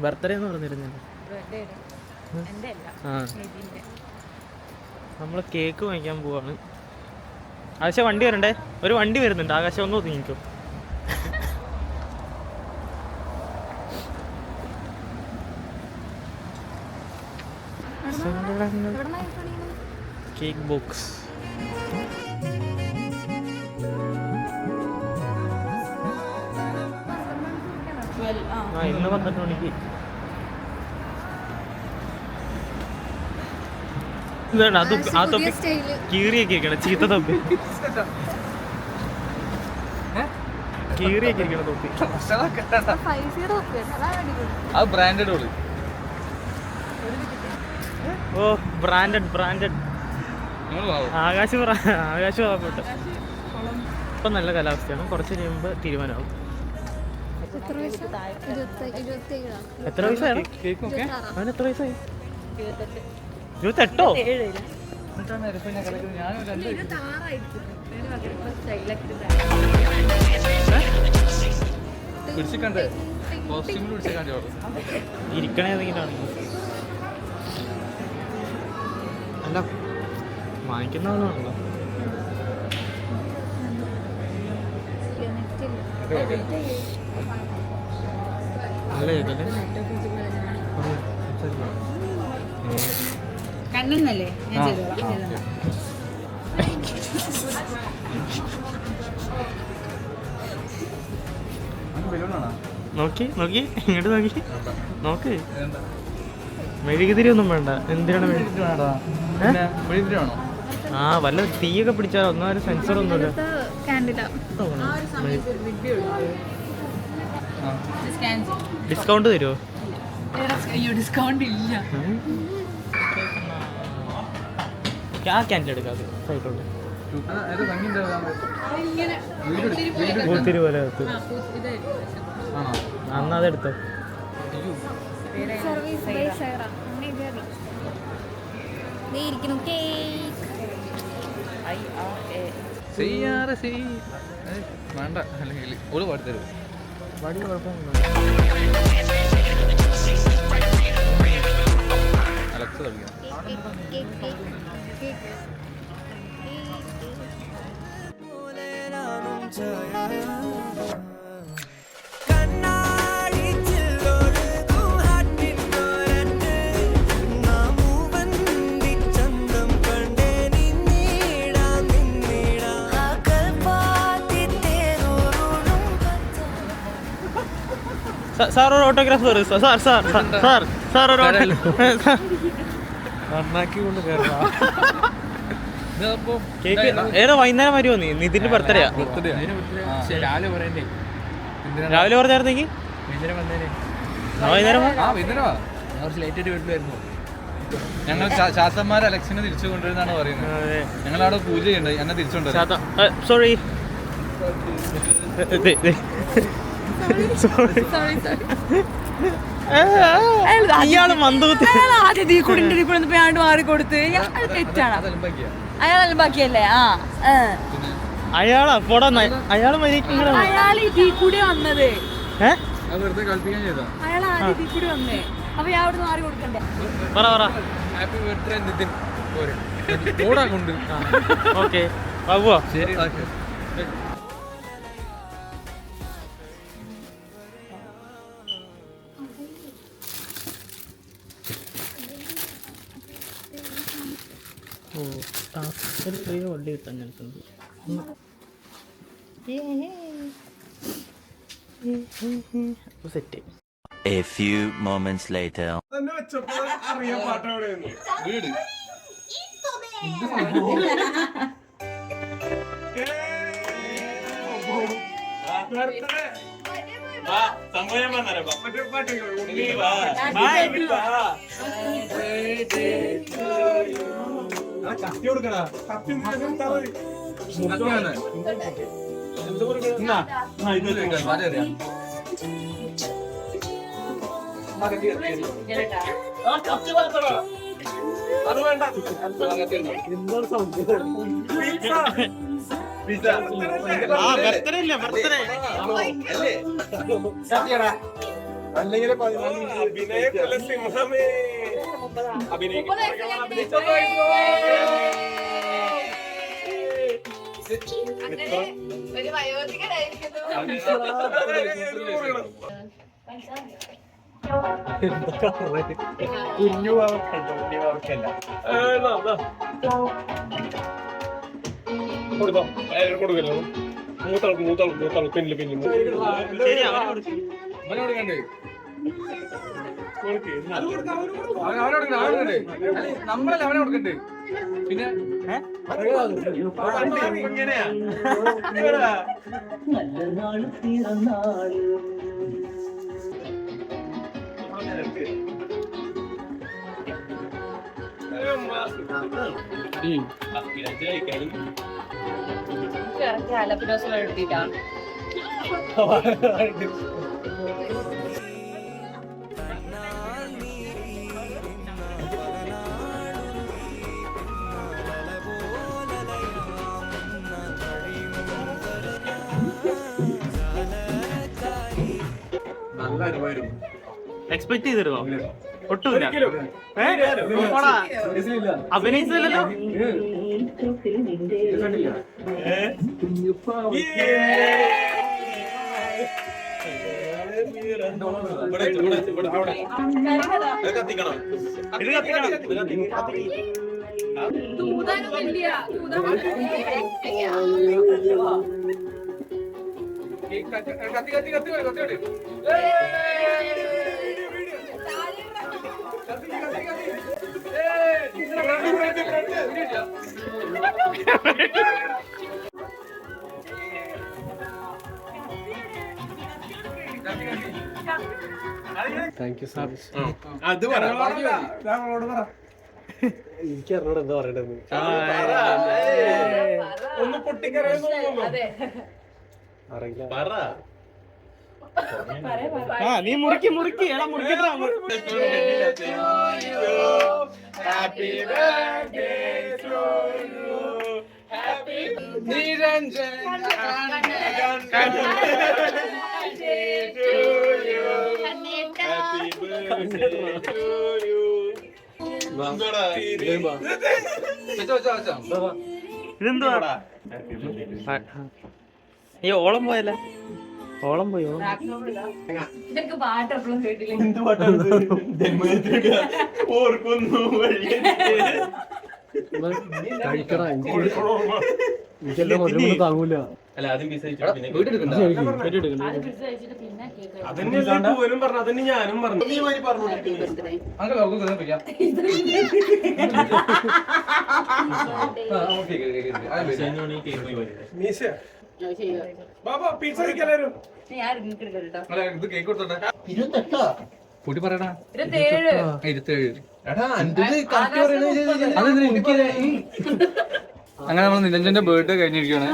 Birthday എന്ന് പറഞ്ഞിരുന്നല്ലോ. നമ്മൾ കേക്ക് വാങ്ങിക്കാൻ പോവാണ്. ആകാശ വണ്ടി വരണ്ടേ? ഒരു വണ്ടി വരുന്നുണ്ട്. ആകാശം ഒന്ന് ഒതുങ്ങിക്കും. Cake box. ഇന്ന് 12 മണിക്ക്. ഇതാണ് അത്. ആ തൊപ്പി കീറിയൊക്കെ ഇരിക്കണം. ചീത്ത തൊപ്പി കീറിയൊക്കെ ഇരിക്കണം തൊപ്പി. ഓ ബ്രാൻഡഡ്. ആകാശ് പോട്ടെ. ഇപ്പം നല്ല കാലാവസ്ഥയാണ്. കുറച്ച് കഴിയുമ്പോൾ തീരുമാനമാകും. എത്ര വയസ്സാണ് അവന്? എത്ര വയസ്സായി? 28. ഇരിക്കണേ ഏതെങ്കിലും അല്ല, വാങ്ങിക്കുന്നതാണല്ലോ. നല്ല കണ്ണന്നല്ലേ ഞാൻ ചെയ്തോളാം. നോക്കി ഇങ്ങോട്ട് നോക്ക്. മെഴുകുതിരി ഒന്നും വേണ്ട. എന്തിനാണ് മെഴുകുതിരിയാണോ? ആ വല്ല തീയൊക്കെ പിടിച്ചാലോ? ഒന്നും ഒരു സെൻസർ ഒന്നുമില്ല. ഡിസ്കൗണ്ട് തരുമോ? ഡിസ്കൗണ്ട് ഇല്ല. ആ ക്യാൻഡിൽ എടുക്കാം. സൈറ്റുണ്ട്. പൂത്തിരി പോലെ അന്ന് അതെടുത്തോ. വേണ്ട, അല്ലെങ്കിൽ ഒരു പാടി തരും. വടി കുഴപ്പമൊന്നും. അലക്സ കളിക്കണം. സാർ ഒരു ഓട്ടോഗ്രാഫ് ഒരു നന്നാക്കി കൊണ്ട് കയറാം. കേക്ക് ഏതോ വൈകുന്നേരം വരുമോ? നിതിന്റെ ബർത്ത്ഡേയാ. രാവിലെ പറഞ്ഞായിരുന്നെങ്കിൽ വൈകുന്നേരം ഞങ്ങൾ ശാസ്ത്രന്മാർ ഇലക്ഷന് തിരിച്ചു കൊണ്ടുവരുന്നാണ് പറയുന്നത്. ഞങ്ങളവിടെ പൂജ ചെയ്യണ്ട, എന്നെ തിരിച്ചുകൊണ്ടുവരും. സോറി. ഇയാള് മന്ദബുദ്ധി. മാറി കൊടുത്ത് തെറ്റാണ്. അയാൾ അലമ്പാക്കിയല്ലേ? അയാളാ പോടാ. അയാള് മരിക്കുന്ന. അയാൾ ഇതിൽ കൂടെ വന്നത്. വെറുതെ കളിപ്പിക്കാൻ ചെയ്താ. അയാൾ ആദ്യം ഇതിൽ കൂടെ വന്നേ. അപ്പൊ ഞാൻ അവിടെ മാറി കൊടുക്കണ്ടേ? പറ. Happy birthday Nithin. ഓടാ കൊണ്ട്. ഓക്കെ ബാബുവാ. ശരി. വണ്ടി കിട്ടാൻ ഞങ്ങൾക്കുണ്ട്. Set. A few moments later. Birthday ഇല്ല ബർത്ത്ഡേ അല്ലെങ്കിൽ അഭിനയ സിംഹമേ അങ്ങനെ ഒരു വയോധികനായിരിക്കുന്നു. കുഞ്ഞു അവർക്കല്ല വലിയ അവർക്കല്ല കൊടുക്കല്ലോ മൂത്താൾ പിന്നില് ശരി അവന് കൊടുക്ക്. നമ്മളല്ല അവനെ കൊടുക്കണ്ടേ പിന്നെ ഇങ്ങനെയാ നല്ല അനുഭവം എക്സ്പെക്ട് ചെയ്തിരുന്നോ? ഒട്ടുമില്ല. പോടാ. അഭിനയിച്ചില്ലല്ലോ. ഇത് കത്തിക്കണം. Thank you sir. അത് ഞങ്ങളോട് പറ. എനിക്ക് അറിഞ്ഞോട് എന്താ പറയണ്ടെന്ന്. ഒന്ന് പൊട്ടിക്കറിയുന്നു അറിയില്ല. നീ മുറുക്കി മുറുക്കി എടാ മുറുക്കിട്ടാ. Happy birthday to you happy Niranjan happy to you happy birthday to you. ഇതെന്തുവാ? ഈ ഓളം പോയല്ലേ? ഓളം പോയോ? ഇതൊക്കെ പാട്ട് എപ്പോഴും കേട്ടില്ലേ? ഓർക്കുന്നു എനിക്കെല്ലാം മധുരം താങ്ങൂല. അതന്നെ പോലും പറഞ്ഞു, അതന്നെ ഞാനും പറഞ്ഞു. മീശ ബാബാ പിസ്സ കഴിക്കാനും ഞാൻ കേട്ടോ. ഇത് കേക്ക് കൊടുത്തോട്ടെ. കൂട്ടി പറയടാ. 27. അങ്ങനെ നമ്മൾ നിരഞ്ജന്റെ ബർത്ത്ഡേ കഴിഞ്ഞിരിക്കുകയാണ്.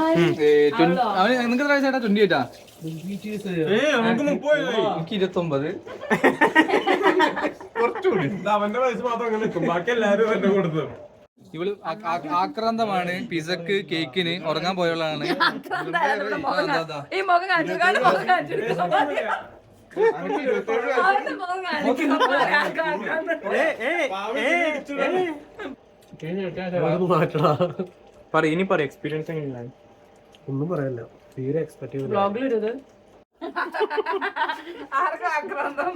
അവന് നിങ്ങൾക്ക് എത്ര വയസ്സായിട്ടാ? 28 നമുക്ക് 30 എനിക്ക് 29. കുറച്ചുകൂടി അവന്റെ വയസ്സ് മാത്രം അങ്ങനെ നിൽക്കും, ബാക്കി എല്ലാരും എന്നെ കൊടുത്തു. ഇവള് ആക്രാന്തമാണ്. പിസക്ക് കേക്കിന് ഉറങ്ങാൻ പോയവളാണ്. ഈ മുഖം കാണിച്ചു, മുഖം കാണിച്ചു. അവന്റെ മുഖം മാറ്റടാ. പറ ഇനി പറ എക്സ്പീരിയൻസ് എങ്ങനെയാണ്? ഒന്നും പറയല്ല, തീരെ എക്സ്പെക്ട് ചെയ്തില്ല. ആർക്കും ആക്രാന്തം.